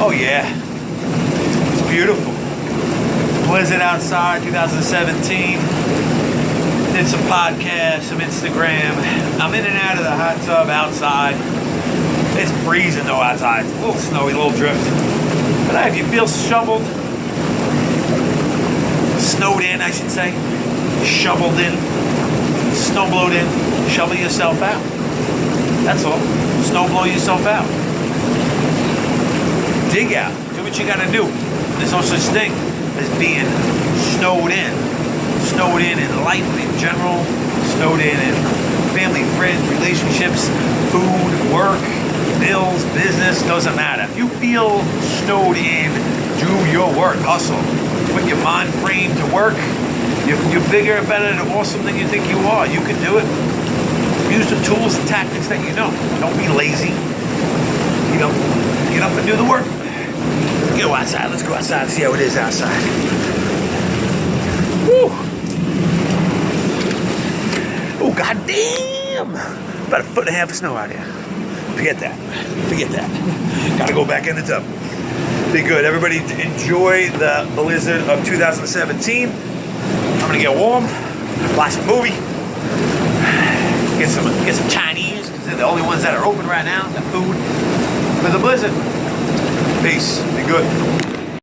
Oh yeah, it's beautiful. Blizzard outside, 2017. Did some podcasts, some Instagram. I'm in and out of the hot tub outside. It's freezing though outside. A little snowy, a little drift. But hey, if you feel shoveled, snowed in, I should say, shoveled in, snow blowed in, shovel yourself out. That's all. Snow blow yourself out. Dig out. Do what you gotta do. There's no such thing as being snowed in. Snowed in life in general. Snowed in family, friends, relationships, food, work, bills, business. Doesn't matter. If you feel snowed in, do your work. Hustle. Put your mind frame to work. You're bigger, better, and awesome than you think you are. You can do it. Use the tools and tactics that you know. Don't be lazy. You know, get up and do the work. Go outside. Let's go outside and see how it is outside. Woo! Oh, goddamn! About a foot and a half of snow out here. Forget that. Forget that. Gotta go back in the tub. Be good. Everybody enjoy the blizzard of 2017. I'm gonna get warm, watch a movie, get some Chinese, because they're the only ones that are open right now, the food, for the blizzard. Peace. Be good.